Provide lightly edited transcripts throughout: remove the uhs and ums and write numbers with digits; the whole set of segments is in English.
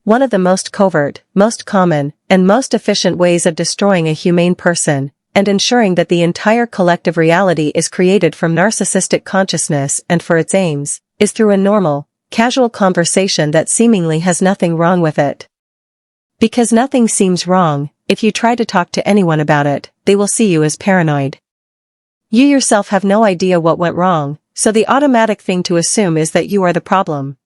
One of the most covert, most common, and most efficient ways of destroying a humane person, and ensuring that the entire collective reality is created from narcissistic consciousness and for its aims, is through a normal, casual conversation that seemingly has nothing wrong with it. Because nothing seems wrong, if you try to talk to anyone about it, they will see you as paranoid. You yourself have no idea what went wrong, so the automatic thing to assume is that you are the problem.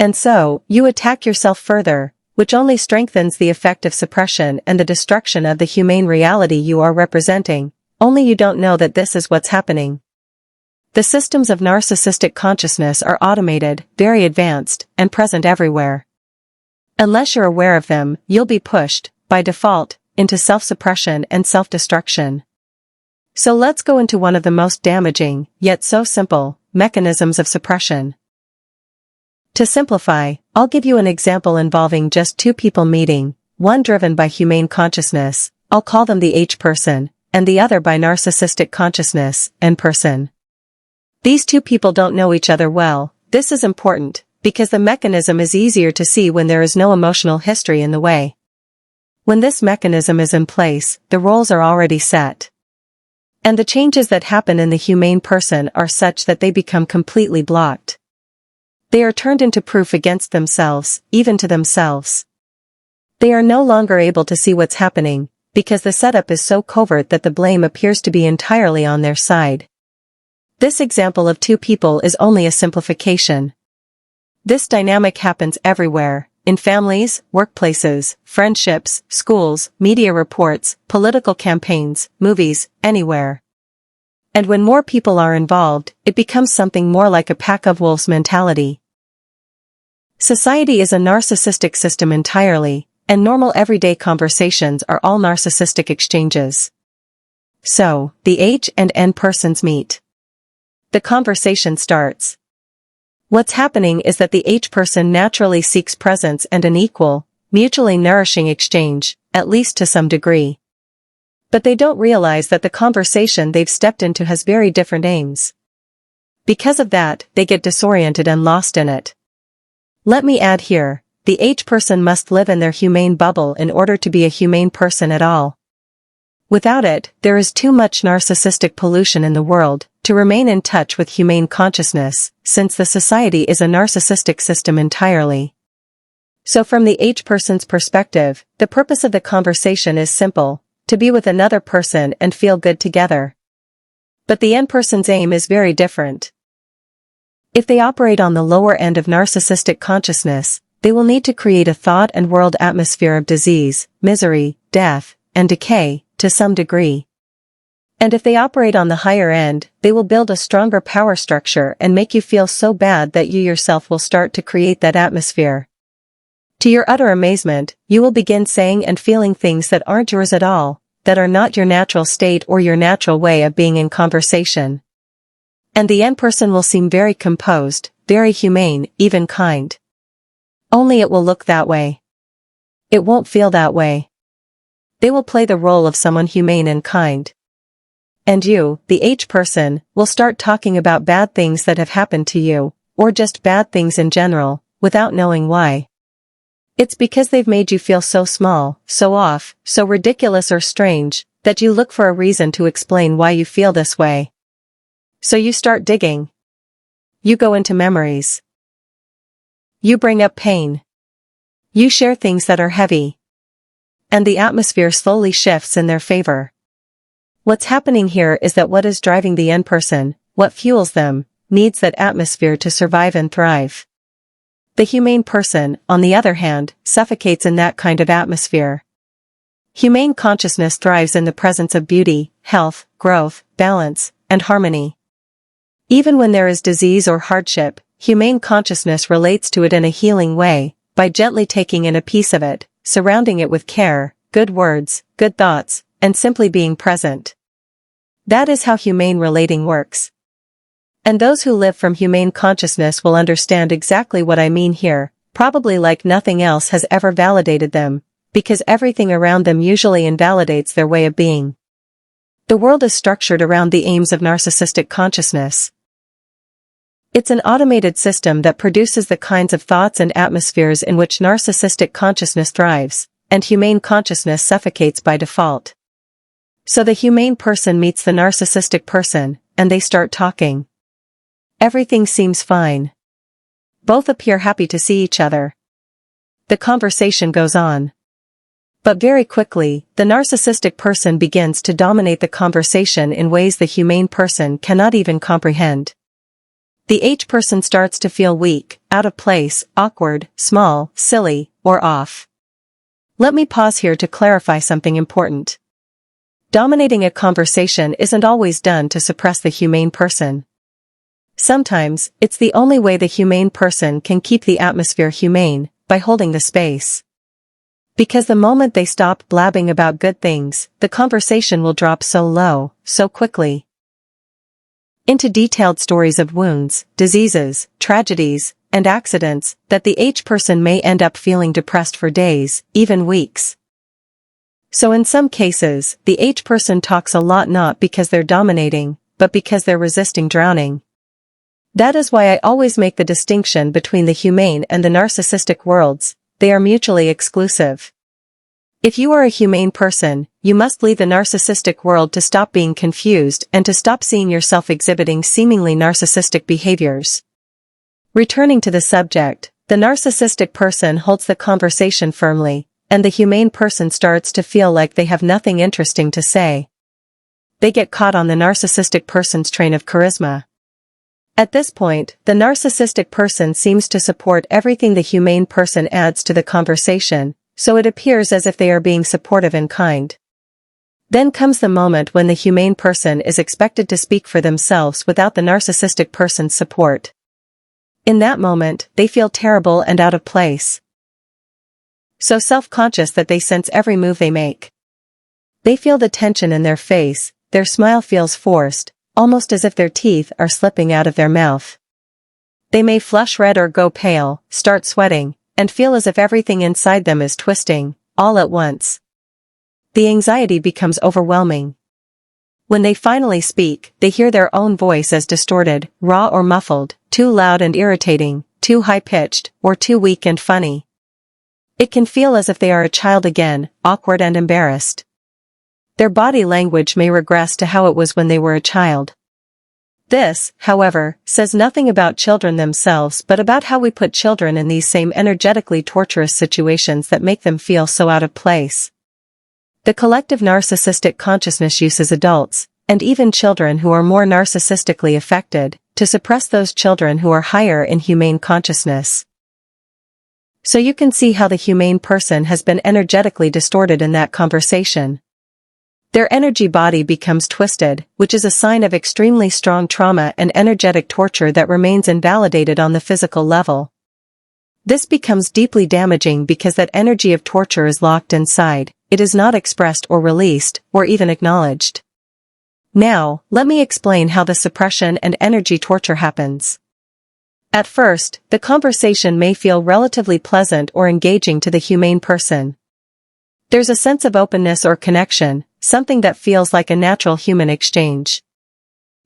And so, you attack yourself further, which only strengthens the effect of suppression and the destruction of the humane reality you are representing, only you don't know that this is what's happening. The systems of narcissistic consciousness are automated, very advanced, and present everywhere. Unless you're aware of them, you'll be pushed, by default, into self-suppression and self-destruction. So let's go into one of the most damaging, yet so simple, mechanisms of suppression. To simplify, I'll give you an example involving just two people meeting, one driven by humane consciousness, I'll call them the H person, and the other by narcissistic consciousness, N person. These two people don't know each other well. This is important, because the mechanism is easier to see when there is no emotional history in the way. When this mechanism is in place, the roles are already set. And the changes that happen in the humane person are such that they become completely blocked. They are turned into proof against themselves, even to themselves. They are no longer able to see what's happening, because the setup is so covert that the blame appears to be entirely on their side. This example of two people is only a simplification. This dynamic happens everywhere, in families, workplaces, friendships, schools, media reports, political campaigns, movies, anywhere. And when more people are involved, it becomes something more like a pack of wolves mentality. Society is a narcissistic system entirely, and normal everyday conversations are all narcissistic exchanges. So, the H and N persons meet. The conversation starts. What's happening is that the H person naturally seeks presence and an equal, mutually nourishing exchange, at least to some degree. But they don't realize that the conversation they've stepped into has very different aims. Because of that, they get disoriented and lost in it. Let me add here, the H person must live in their humane bubble in order to be a humane person at all. Without it, there is too much narcissistic pollution in the world to remain in touch with humane consciousness, since the society is a narcissistic system entirely. So from the H person's perspective, the purpose of the conversation is simple, to be with another person and feel good together. But the N person's aim is very different. If they operate on the lower end of narcissistic consciousness, they will need to create a thought and world atmosphere of disease, misery, death, and decay, to some degree. And if they operate on the higher end, they will build a stronger power structure and make you feel so bad that you yourself will start to create that atmosphere. To your utter amazement, you will begin saying and feeling things that aren't yours at all, that are not your natural state or your natural way of being in conversation. And the N person will seem very composed, very humane, even kind. Only it will look that way. It won't feel that way. They will play the role of someone humane and kind. And you, the H person, will start talking about bad things that have happened to you, or just bad things in general, without knowing why. It's because they've made you feel so small, so off, so ridiculous or strange, that you look for a reason to explain why you feel this way. So you start digging. You go into memories. You bring up pain. You share things that are heavy. And the atmosphere slowly shifts in their favor. What's happening here is that what is driving the N person, what fuels them, needs that atmosphere to survive and thrive. The humane person, on the other hand, suffocates in that kind of atmosphere. Humane consciousness thrives in the presence of beauty, health, growth, balance, and harmony. Even when there is disease or hardship, humane consciousness relates to it in a healing way, by gently taking in a piece of it, surrounding it with care, good words, good thoughts, and simply being present. That is how humane relating works. And those who live from humane consciousness will understand exactly what I mean here, probably like nothing else has ever validated them, because everything around them usually invalidates their way of being. The world is structured around the aims of narcissistic consciousness. It's an automated system that produces the kinds of thoughts and atmospheres in which narcissistic consciousness thrives, and humane consciousness suffocates by default. So the humane person meets the narcissistic person, and they start talking. Everything seems fine. Both appear happy to see each other. The conversation goes on. But very quickly, the narcissistic person begins to dominate the conversation in ways the humane person cannot even comprehend. The H person starts to feel weak, out of place, awkward, small, silly, or off. Let me pause here to clarify something important. Dominating a conversation isn't always done to suppress the humane person. Sometimes, it's the only way the humane person can keep the atmosphere humane, by holding the space. Because the moment they stop blabbing about good things, the conversation will drop so low, so quickly. Into detailed stories of wounds, diseases, tragedies, and accidents, that the H person may end up feeling depressed for days, even weeks. So in some cases, the H person talks a lot not because they're dominating, but because they're resisting drowning. That is why I always make the distinction between the humane and the narcissistic worlds. They are mutually exclusive. If you are a humane person, you must leave the narcissistic world to stop being confused and to stop seeing yourself exhibiting seemingly narcissistic behaviors. Returning to the subject, the narcissistic person holds the conversation firmly, and the humane person starts to feel like they have nothing interesting to say. They get caught on the narcissistic person's train of charisma. At this point, the narcissistic person seems to support everything the humane person adds to the conversation, so it appears as if they are being supportive and kind. Then comes the moment when the humane person is expected to speak for themselves without the narcissistic person's support. In that moment, they feel terrible and out of place. So self-conscious that they sense every move they make. They feel the tension in their face, their smile feels forced, almost as if their teeth are slipping out of their mouth. They may flush red or go pale, start sweating, and feel as if everything inside them is twisting, all at once. The anxiety becomes overwhelming. When they finally speak, they hear their own voice as distorted, raw or muffled, too loud and irritating, too high-pitched, or too weak and funny. It can feel as if they are a child again, awkward and embarrassed. Their body language may regress to how it was when they were a child. This, however, says nothing about children themselves but about how we put children in these same energetically torturous situations that make them feel so out of place. The collective narcissistic consciousness uses adults, and even children who are more narcissistically affected, to suppress those children who are higher in humane consciousness. So you can see how the humane person has been energetically distorted in that conversation. Their energy body becomes twisted, which is a sign of extremely strong trauma and energetic torture that remains invalidated on the physical level. This becomes deeply damaging because that energy of torture is locked inside, it is not expressed or released, or even acknowledged. Now, let me explain how the suppression and energy torture happens. At first, the conversation may feel relatively pleasant or engaging to the humane person. There's a sense of openness or connection, something that feels like a natural human exchange.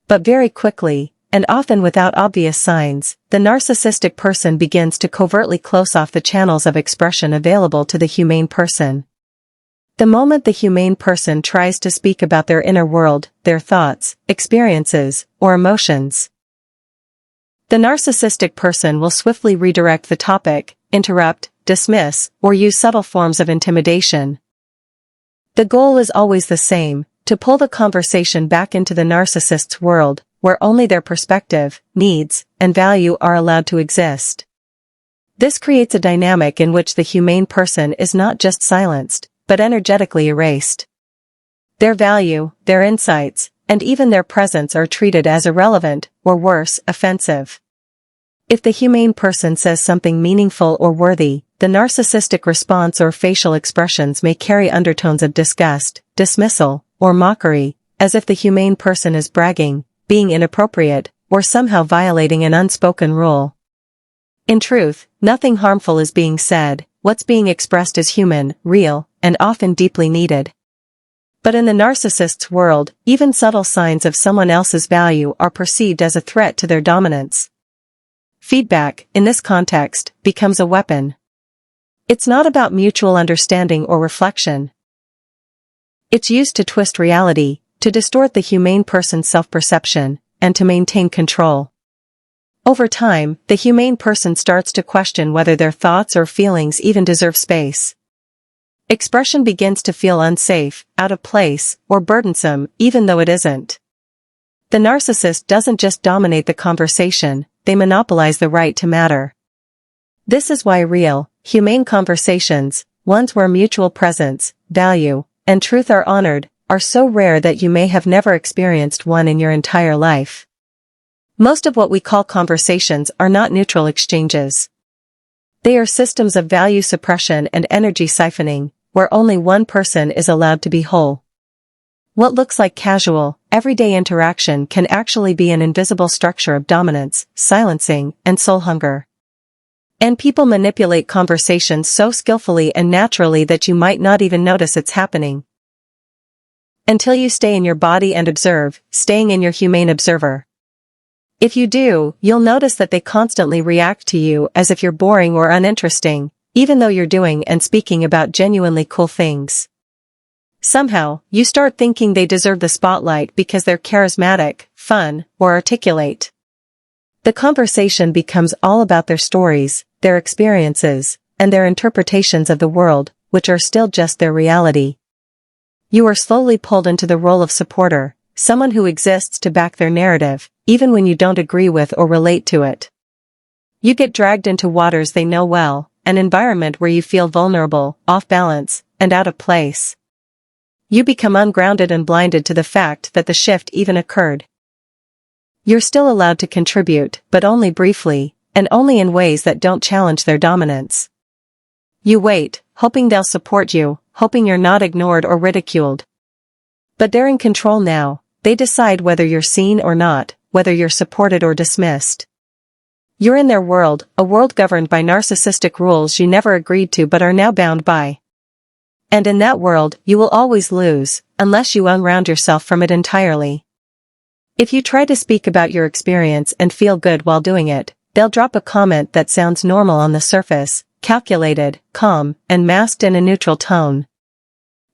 But very quickly, and often without obvious signs, the narcissistic person begins to covertly close off the channels of expression available to the humane person. The moment the humane person tries to speak about their inner world, their thoughts, experiences, or emotions, the narcissistic person will swiftly redirect the topic, interrupt, dismiss, or use subtle forms of intimidation. The goal is always the same, to pull the conversation back into the narcissist's world, where only their perspective, needs, and value are allowed to exist. This creates a dynamic in which the humane person is not just silenced, but energetically erased. Their value, their insights, and even their presence are treated as irrelevant, or worse, offensive. If the humane person says something meaningful or worthy, the narcissistic response or facial expressions may carry undertones of disgust, dismissal, or mockery, as if the humane person is bragging, being inappropriate, or somehow violating an unspoken rule. In truth, nothing harmful is being said, what's being expressed is human, real, and often deeply needed. But in the narcissist's world, even subtle signs of someone else's value are perceived as a threat to their dominance. feedback, in this context, becomes a weapon. It's not about mutual understanding or reflection. It's used to twist reality, to distort the humane person's self-perception, and to maintain control. Over time, the humane person starts to question whether their thoughts or feelings even deserve space. Expression begins to feel unsafe, out of place, or burdensome, even though it isn't. The narcissist doesn't just dominate the conversation, they monopolize the right to matter. This is why real, humane conversations, ones where mutual presence, value, and truth are honored, are so rare that you may have never experienced one in your entire life. Most of what we call conversations are not neutral exchanges. They are systems of value suppression and energy siphoning, where only one person is allowed to be whole. What looks like casual, everyday interaction can actually be an invisible structure of dominance, silencing, and soul hunger. And people manipulate conversations so skillfully and naturally that you might not even notice it's happening. Until you stay in your body and observe, staying in your humane observer. If you do, you'll notice that they constantly react to you as if you're boring or uninteresting, even though you're doing and speaking about genuinely cool things. Somehow, you start thinking they deserve the spotlight because they're charismatic, fun, or articulate. The conversation becomes all about their stories, their experiences, and their interpretations of the world, which are still just their reality. You are slowly pulled into the role of supporter, someone who exists to back their narrative, even when you don't agree with or relate to it. You get dragged into waters they know well, an environment where you feel vulnerable, off balance, and out of place. You become ungrounded and blinded to the fact that the shift even occurred. You're still allowed to contribute, but only briefly, and only in ways that don't challenge their dominance. You wait, hoping they'll support you, hoping you're not ignored or ridiculed. But they're in control now, they decide whether you're seen or not, whether you're supported or dismissed. You're in their world, a world governed by narcissistic rules you never agreed to but are now bound by. And in that world, you will always lose, unless you unround yourself from it entirely. If you try to speak about your experience and feel good while doing it, they'll drop a comment that sounds normal on the surface, calculated, calm, and masked in a neutral tone.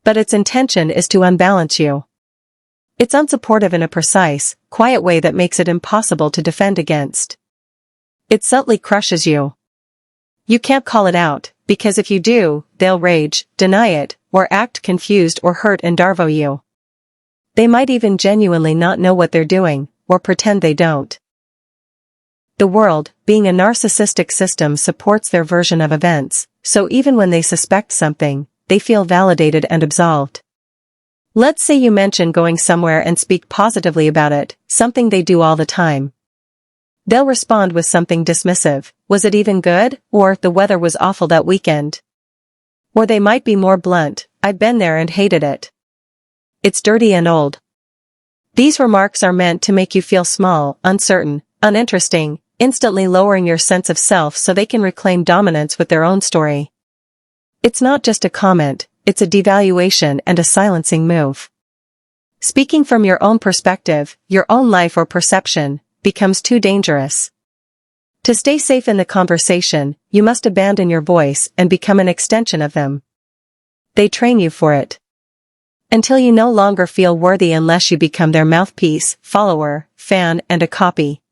But its intention is to unbalance you. It's unsupportive in a precise, quiet way that makes it impossible to defend against. It subtly crushes you. You can't call it out, because if you do, they'll rage, deny it, or act confused or hurt and darvo you. They might even genuinely not know what they're doing, or pretend they don't. The world, being a narcissistic system, supports their version of events, so even when they suspect something, they feel validated and absolved. Let's say you mention going somewhere and speak positively about it, something they do all the time. They'll respond with something dismissive, was it even good, or the weather was awful that weekend. Or they might be more blunt, I've been there and hated it. It's dirty and old. These remarks are meant to make you feel small, uncertain, uninteresting, instantly lowering your sense of self so they can reclaim dominance with their own story. It's not just a comment, it's a devaluation and a silencing move. Speaking from your own perspective, your own life or perception, becomes too dangerous. To stay safe in the conversation, you must abandon your voice and become an extension of them. They train you for it. Until you no longer feel worthy unless you become their mouthpiece, follower, fan, and a copy.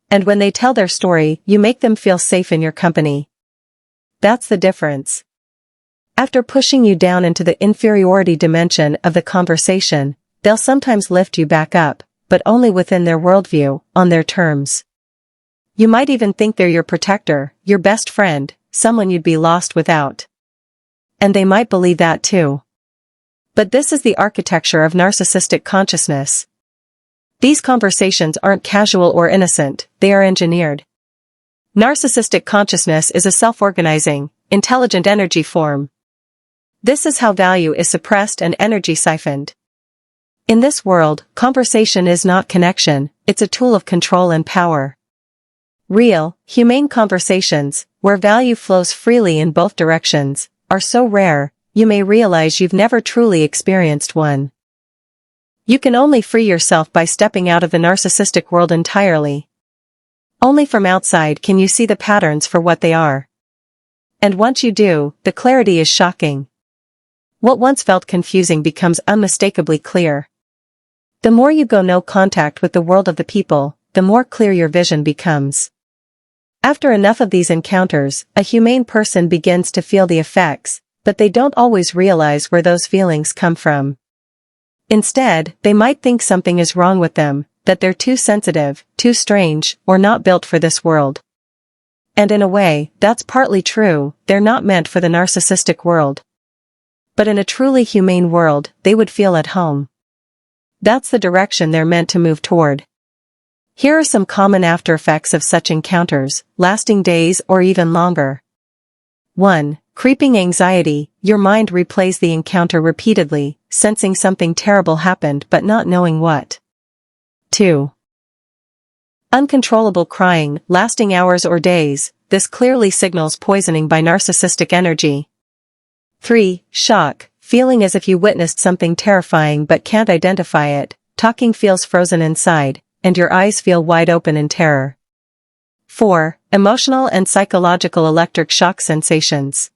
And when they tell their story, you make them feel safe in your company. That's the difference. After pushing you down into the inferiority dimension of the conversation, they'll sometimes lift you back up, but only within their worldview, on their terms. You might even think they're your protector, your best friend, someone you'd be lost without. And they might believe that too. But this is the architecture of narcissistic consciousness. These conversations aren't casual or innocent, they are engineered. Narcissistic consciousness is a self-organizing, intelligent energy form. This is how value is suppressed and energy siphoned. In this world, conversation is not connection, it's a tool of control and power. Real, humane conversations, where value flows freely in both directions, are so rare, you may realize you've never truly experienced one. You can only free yourself by stepping out of the narcissistic world entirely. Only from outside can you see the patterns for what they are. And once you do, the clarity is shocking. What once felt confusing becomes unmistakably clear. The more you go no contact with the world of the people, the more clear your vision becomes. After enough of these encounters, a humane person begins to feel the effects, but they don't always realize where those feelings come from. Instead, they might think something is wrong with them, that they're too sensitive, too strange, or not built for this world. And in a way, that's partly true, they're not meant for the narcissistic world. But in a truly humane world, they would feel at home. That's the direction they're meant to move toward. Here are some common after effects of such encounters, lasting days or even longer. 1. Creeping anxiety. Your mind replays the encounter repeatedly, sensing something terrible happened but not knowing what. 2. Uncontrollable crying, lasting hours or days. This clearly signals poisoning by narcissistic energy. 3. Shock. Feeling as if you witnessed something terrifying but can't identify it. Talking feels frozen inside, and your eyes feel wide open in terror. 4. Emotional and psychological electric shock sensations.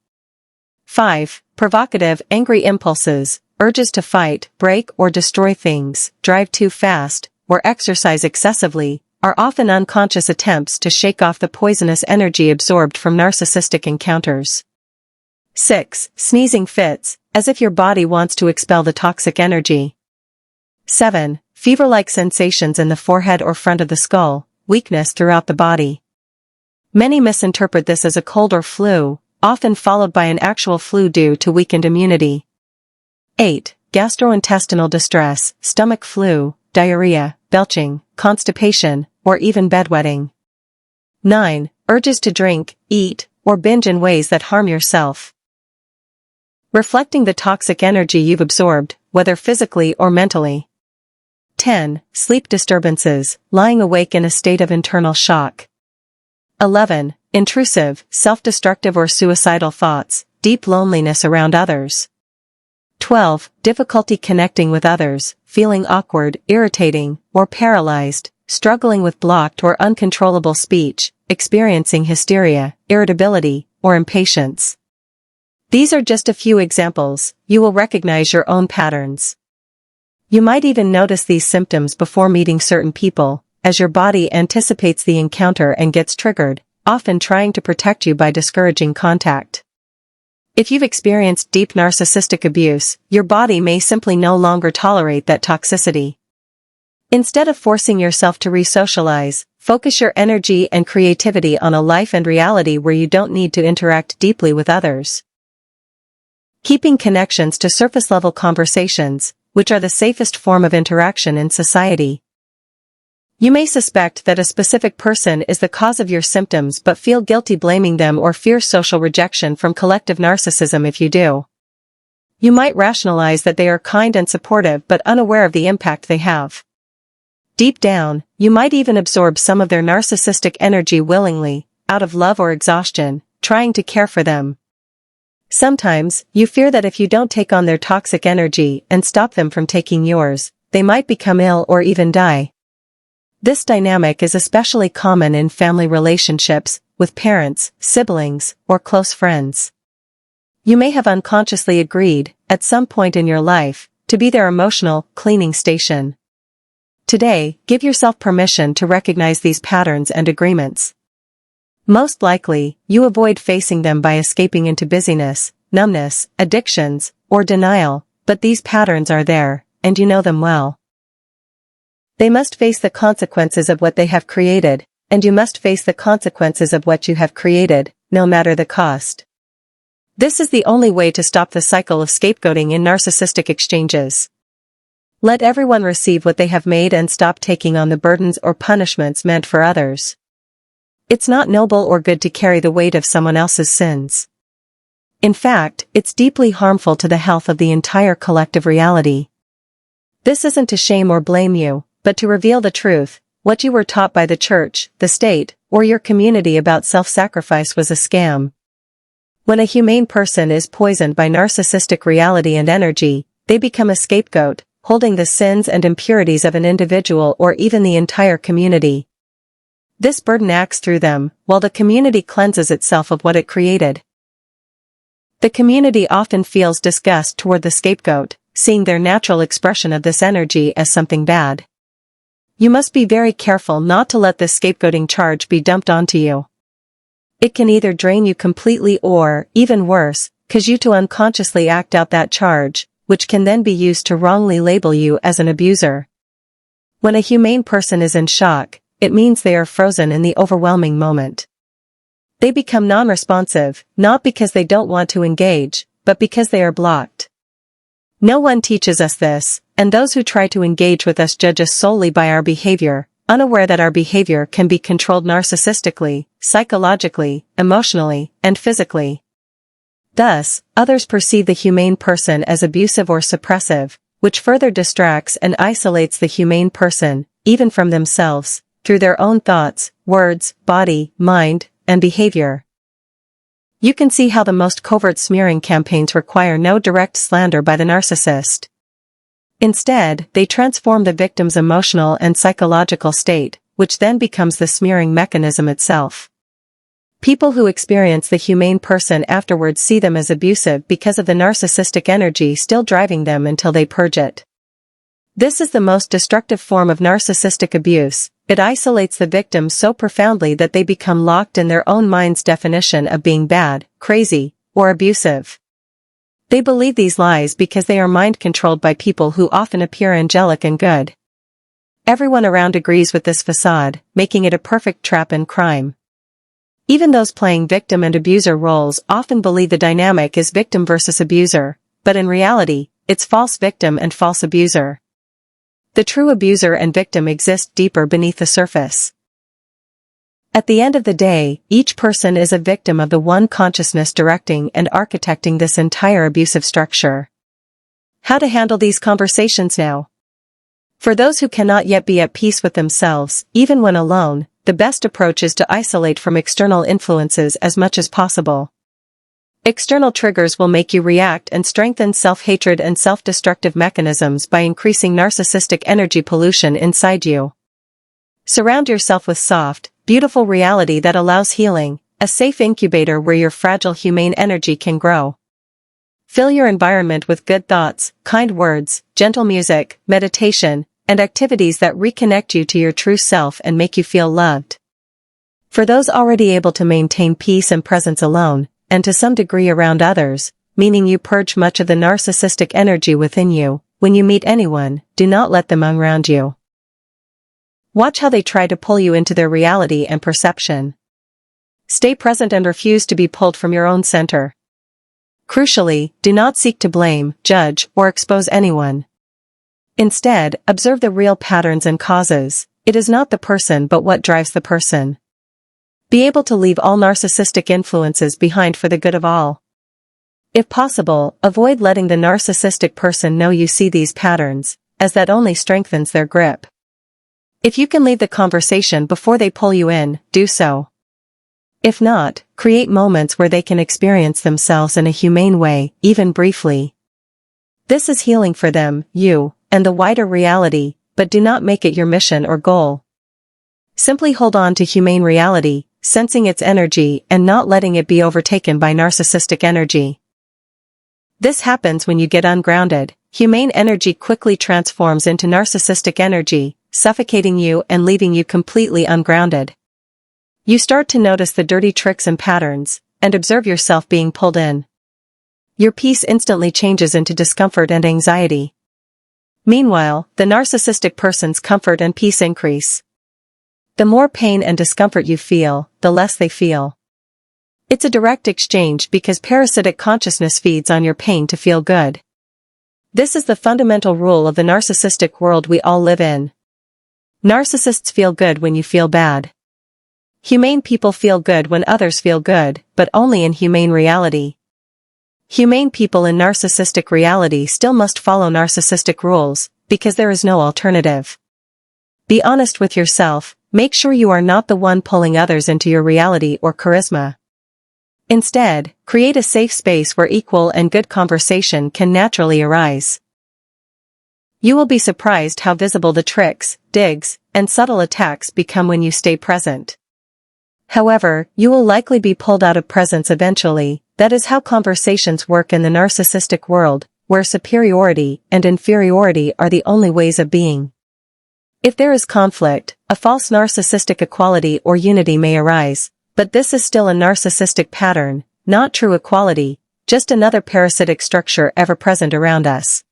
5. Provocative, angry impulses, urges to fight, break or destroy things, drive too fast, or exercise excessively, are often unconscious attempts to shake off the poisonous energy absorbed from narcissistic encounters. 6. Sneezing fits, as if your body wants to expel the toxic energy. 7. Fever-like sensations in the forehead or front of the skull, weakness throughout the body. Many misinterpret this as a cold or flu, often followed by an actual flu due to weakened immunity. 8. Gastrointestinal distress, stomach flu, diarrhea, belching, constipation, or even bedwetting. 9. Urges to drink, eat, or binge in ways that harm yourself. Reflecting the toxic energy you've absorbed, whether physically or mentally. 10. Sleep disturbances, lying awake in a state of internal shock. 11. Intrusive, self-destructive or suicidal thoughts, deep loneliness around others. 12. Difficulty connecting with others, feeling awkward, irritating, or paralyzed, struggling with blocked or uncontrollable speech, experiencing hysteria, irritability, or impatience. These are just a few examples. You will recognize your own patterns. You might even notice these symptoms before meeting certain people, as your body anticipates the encounter and gets triggered, often trying to protect you by discouraging contact. If you've experienced deep narcissistic abuse, your body may simply no longer tolerate that toxicity. Instead of forcing yourself to re-socialize, focus your energy and creativity on a life and reality where you don't need to interact deeply with others. Keeping connections to surface-level conversations, which are the safest form of interaction in society. You may suspect that a specific person is the cause of your symptoms but feel guilty blaming them or fear social rejection from collective narcissism if you do. You might rationalize that they are kind and supportive but unaware of the impact they have. Deep down, you might even absorb some of their narcissistic energy willingly, out of love or exhaustion, trying to care for them. Sometimes, you fear that if you don't take on their toxic energy and stop them from taking yours, they might become ill or even die. This dynamic is especially common in family relationships, with parents, siblings, or close friends. You may have unconsciously agreed, at some point in your life, to be their emotional cleaning station. Today, give yourself permission to recognize these patterns and agreements. Most likely, you avoid facing them by escaping into busyness, numbness, addictions, or denial, but these patterns are there, and you know them well. They must face the consequences of what they have created, and you must face the consequences of what you have created, no matter the cost. This is the only way to stop the cycle of scapegoating in narcissistic exchanges. Let everyone receive what they have made and stop taking on the burdens or punishments meant for others. It's not noble or good to carry the weight of someone else's sins. In fact, it's deeply harmful to the health of the entire collective reality. This isn't to shame or blame you, but to reveal the truth. What you were taught by the church, the state, or your community about self-sacrifice was a scam. When a humane person is poisoned by narcissistic reality and energy, they become a scapegoat, holding the sins and impurities of an individual or even the entire community. This burden acts through them, while the community cleanses itself of what it created. The community often feels disgust toward the scapegoat, seeing their natural expression of this energy as something bad. You must be very careful not to let this scapegoating charge be dumped onto you. It can either drain you completely or, even worse, cause you to unconsciously act out that charge, which can then be used to wrongly label you as an abuser. When a humane person is in shock, it means they are frozen in the overwhelming moment. They become non-responsive, not because they don't want to engage, but because they are blocked. No one teaches us this, and those who try to engage with us judge us solely by our behavior, unaware that our behavior can be controlled narcissistically, psychologically, emotionally, and physically. Thus, others perceive the humane person as abusive or suppressive, which further distracts and isolates the humane person, even from themselves, through their own thoughts, words, body, mind, and behavior. You can see how the most covert smearing campaigns require no direct slander by the narcissist. Instead, they transform the victim's emotional and psychological state, which then becomes the smearing mechanism itself. People who experience the humane person afterwards see them as abusive because of the narcissistic energy still driving them until they purge it. This is the most destructive form of narcissistic abuse. It isolates the victim so profoundly that they become locked in their own mind's definition of being bad, crazy, or abusive. They believe these lies because they are mind-controlled by people who often appear angelic and good. Everyone around agrees with this facade, making it a perfect trap and crime. Even those playing victim and abuser roles often believe the dynamic is victim versus abuser, but in reality, it's false victim and false abuser. The true abuser and victim exist deeper beneath the surface. At the end of the day, each person is a victim of the one consciousness directing and architecting this entire abusive structure. How to handle these conversations now? For those who cannot yet be at peace with themselves, even when alone, the best approach is to isolate from external influences as much as possible. External triggers will make you react and strengthen self-hatred and self-destructive mechanisms by increasing narcissistic energy pollution inside you. Surround yourself with soft, beautiful reality that allows healing, a safe incubator where your fragile humane energy can grow. Fill your environment with good thoughts, kind words, gentle music, meditation, and activities that reconnect you to your true self and make you feel loved. For those already able to maintain peace and presence alone, and to some degree around others, meaning you purge much of the narcissistic energy within you, when you meet anyone, do not let them around you. Watch how they try to pull you into their reality and perception. Stay present and refuse to be pulled from your own center. Crucially, do not seek to blame, judge, or expose anyone. Instead, observe the real patterns and causes. It is not the person but what drives the person. Be able to leave all narcissistic influences behind for the good of all. If possible, avoid letting the narcissistic person know you see these patterns, as that only strengthens their grip. If you can leave the conversation before they pull you in, do so. If not, create moments where they can experience themselves in a humane way, even briefly. This is healing for them, you, and the wider reality, but do not make it your mission or goal. Simply hold on to humane reality, sensing its energy and not letting it be overtaken by narcissistic energy. This happens when you get ungrounded. Humane energy quickly transforms into narcissistic energy, suffocating you and leaving you completely ungrounded. You start to notice the dirty tricks and patterns, and observe yourself being pulled in. Your peace instantly changes into discomfort and anxiety. Meanwhile, the narcissistic person's comfort and peace increase. The more pain and discomfort you feel, the less they feel. It's a direct exchange because parasitic consciousness feeds on your pain to feel good. This is the fundamental rule of the narcissistic world we all live in. Narcissists feel good when you feel bad. Humane people feel good when others feel good, but only in humane reality. Humane people in narcissistic reality still must follow narcissistic rules, because there is no alternative. Be honest with yourself, make sure you are not the one pulling others into your reality or charisma. Instead, create a safe space where equal and good conversation can naturally arise. You will be surprised how visible the tricks, digs, and subtle attacks become when you stay present. However, you will likely be pulled out of presence eventually. That is how conversations work in the narcissistic world, where superiority and inferiority are the only ways of being. If there is conflict, a false narcissistic equality or unity may arise, but this is still a narcissistic pattern, not true equality, just another parasitic structure ever present around us.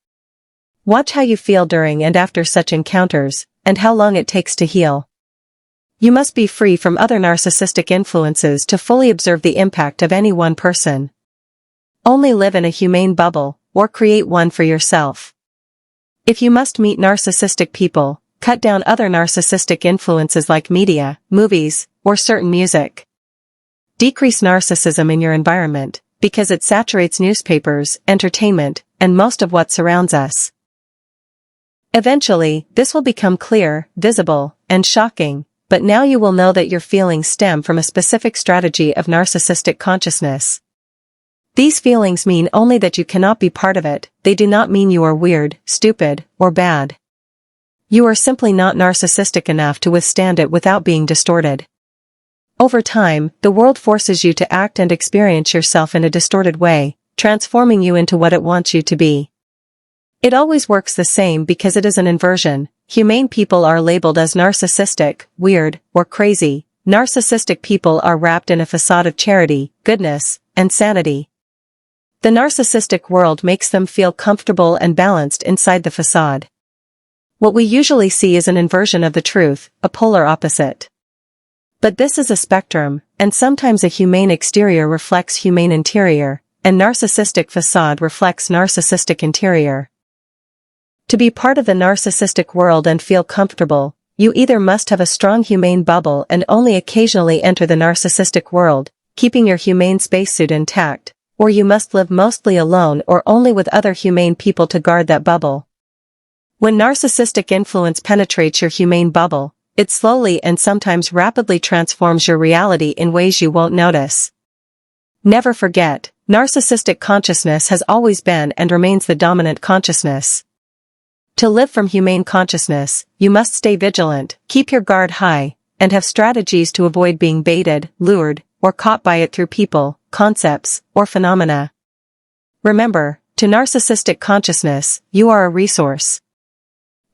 Watch how you feel during and after such encounters, and how long it takes to heal. You must be free from other narcissistic influences to fully observe the impact of any one person. Only live in a humane bubble, or create one for yourself. If you must meet narcissistic people, cut down other narcissistic influences like media, movies, or certain music. Decrease narcissism in your environment, because it saturates newspapers, entertainment, and most of what surrounds us. Eventually, this will become clear, visible, and shocking, but now you will know that your feelings stem from a specific strategy of narcissistic consciousness. These feelings mean only that you cannot be part of it, they do not mean you are weird, stupid, or bad. You are simply not narcissistic enough to withstand it without being distorted. Over time, the world forces you to act and experience yourself in a distorted way, transforming you into what it wants you to be. It always works the same because it is an inversion. Humane people are labeled as narcissistic, weird, or crazy. Narcissistic people are wrapped in a facade of charity, goodness, and sanity. The narcissistic world makes them feel comfortable and balanced inside the facade. What we usually see is an inversion of the truth, a polar opposite. But this is a spectrum, and sometimes a humane exterior reflects humane interior, and narcissistic facade reflects narcissistic interior. To be part of the narcissistic world and feel comfortable, you either must have a strong humane bubble and only occasionally enter the narcissistic world, keeping your humane spacesuit intact, or you must live mostly alone or only with other humane people to guard that bubble. When narcissistic influence penetrates your humane bubble, it slowly and sometimes rapidly transforms your reality in ways you won't notice. Never forget, narcissistic consciousness has always been and remains the dominant consciousness. To live from humane consciousness, you must stay vigilant, keep your guard high, and have strategies to avoid being baited, lured, or caught by it through people, concepts, or phenomena. Remember, to narcissistic consciousness, you are a resource.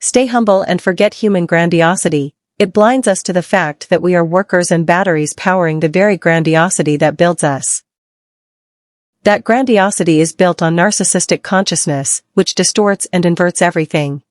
Stay humble and forget human grandiosity. It blinds us to the fact that we are workers and batteries powering the very grandiosity that builds us. That grandiosity is built on narcissistic consciousness, which distorts and inverts everything.